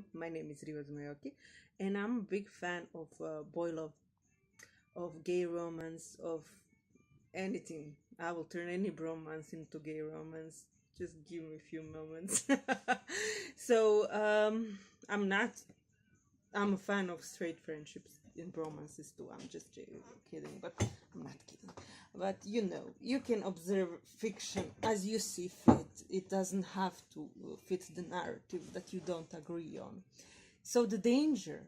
Hello, my name is Riva Zmajoki, and I'm a big fan of boy love, of gay romance, of anything. I will turn any bromance into gay romance. Just give me a few moments. So, I'm not. I'm a fan of straight friendships and romances too. I'm just kidding, but I'm not kidding. But you can observe fiction as you see fit. It doesn't have to fit the narrative that you don't agree on. So the danger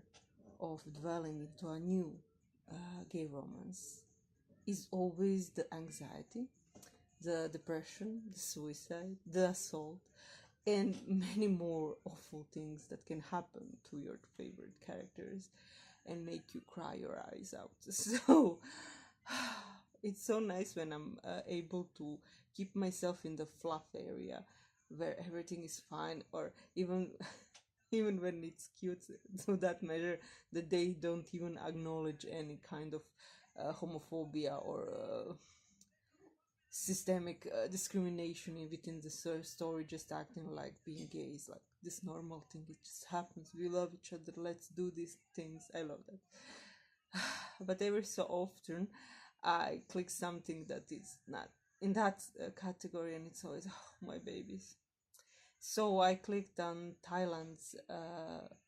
of dwelling into a new gay romance is always the anxiety, the depression, the suicide, the assault, and many more awful things that can happen to your favorite characters and make you cry your eyes out. So it's so nice when I'm able to keep myself in the fluff area where everything is fine, or even even when it's cute to that measure that they don't even acknowledge any kind of homophobia or systemic discrimination within the story, just acting like being gay is like this normal thing. It just happens. We love each other. Let's do these things. I love that. But every so often, I click something that is not in that category, and it's always, oh, my babies. So I clicked on Thailand's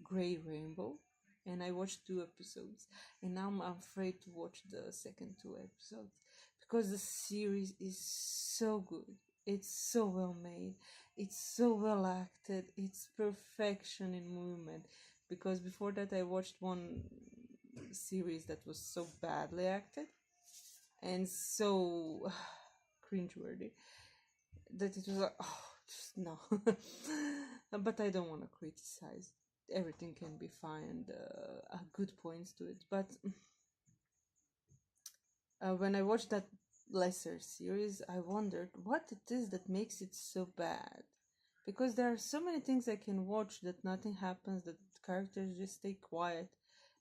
Grey Rainbow, and I watched 2 episodes, and now I'm afraid to watch the second 2 episodes because the series is so good. It's so well made. It's so well acted. It's perfection in movement. Because before that, I watched one series that was so badly acted and so cringeworthy that it was like, oh, just no. But I don't want to criticize. Everything can be fine, good points to it. But when I watched that lesser series, I wondered what it is that makes it so bad. Because there are so many things I can watch that nothing happens, that characters just stay quiet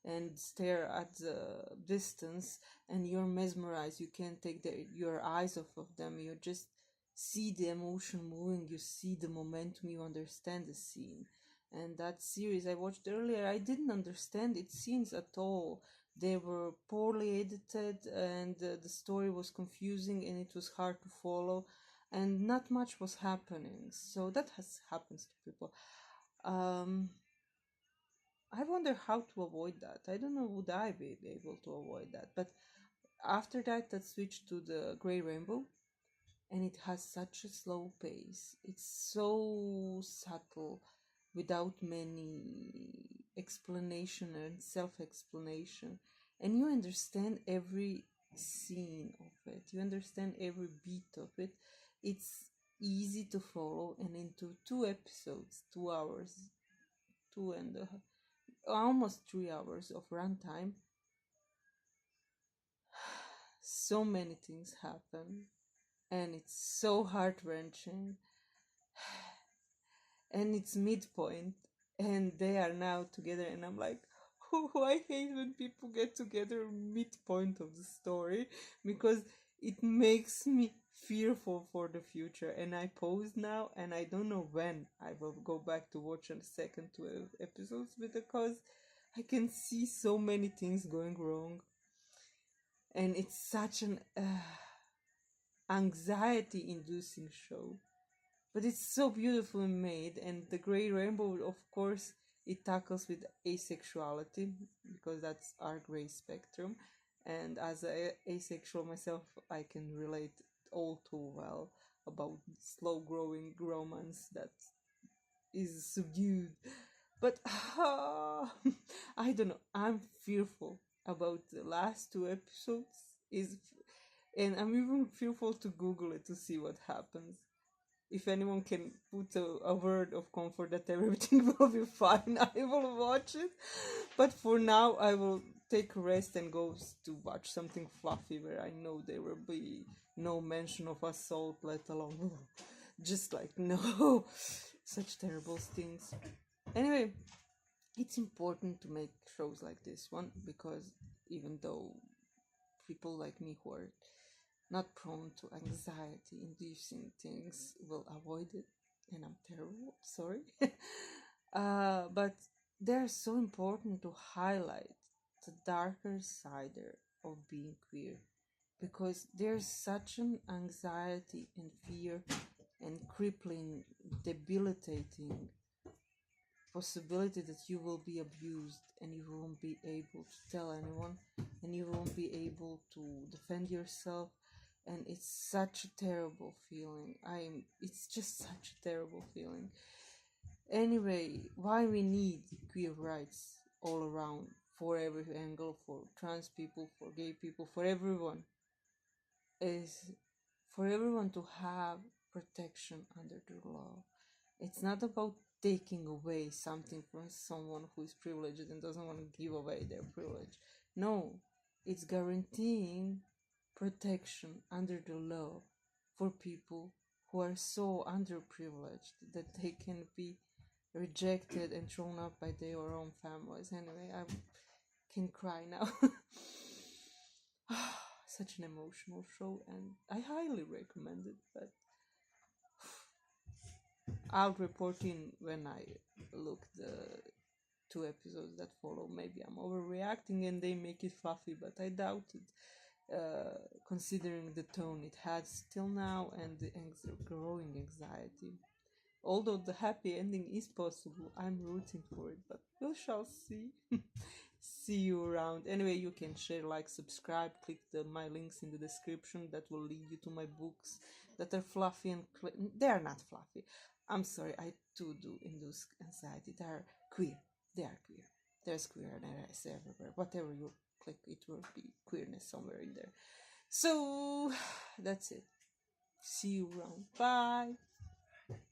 and stare at the distance, and you're mesmerized. You can't take your eyes off of them. You just see the emotion moving, you see the momentum, you understand the scene. And that series I watched earlier, I didn't understand its scenes at all. They were poorly edited, and the story was confusing, and it was hard to follow, and not much was happening. So that has happens to people. I wonder how to avoid that. I don't know, would I be able to avoid that? But after that, that switched to the Grey Rainbow, and it has such a slow pace. It's so subtle, without many explanation and self-explanation, and you understand every scene of it. You understand every beat of it. It's easy to follow, and into 2 episodes, 2 hours, almost 3 hours of runtime, so many things happen, and it's so heart-wrenching. And it's midpoint, and they are now together, and I'm like, oh, I hate when people get together midpoint of the story, because it makes me fearful for the future. And I pause now, and I don't know when I will go back to watch the second 12 episodes, because I can see so many things going wrong, and it's such an anxiety inducing show, but it's so beautifully made. And the Grey Rainbow, of course, it tackles with asexuality, because that's our gray spectrum, and as a asexual myself, I can relate all too well about slow growing romance that is subdued. But I don't know, I'm fearful about the last 2 episodes, is and I'm even fearful to Google it to see what happens. If anyone can put a word of comfort that everything will be fine, I will watch it. But for now, I will take a rest and go to watch something fluffy where I know there will be no mention of assault, let alone just like, no, such terrible things. Anyway, it's important to make shows like this one, because even though people like me who are not prone to anxiety inducing things will avoid it, and I'm terrible, sorry. But they're so important to highlight the darker side of being queer, because there's such an anxiety and fear and crippling, debilitating possibility that you will be abused and you won't be able to tell anyone and you won't be able to defend yourself. And it's such a terrible feeling. It's just such a terrible feeling. Anyway, why we need queer rights all around, for every angle, for trans people, for gay people, for everyone, is for everyone to have protection under the law. It's not about taking away something from someone who is privileged and doesn't want to give away their privilege. No, it's guaranteeing protection under the law for people who are so underprivileged that they can be rejected and thrown out by their own families. Anyway, I can cry now. Such an emotional show, and I highly recommend it. But I'll report in when I look the 2 episodes that follow. Maybe I'm overreacting and they make it fluffy, but I doubt it. Considering the tone it has till now and the growing anxiety. Although the happy ending is possible, I'm rooting for it, but we shall see. See you around. Anyway, you can share, like, subscribe, click my links in the description that will lead you to my books that are fluffy and they are not fluffy. I'm sorry, I too do induce anxiety. They are queer. They are queer. There's queerness everywhere. Whatever you click, it will be queerness somewhere in there. So that's it. See you around. Bye.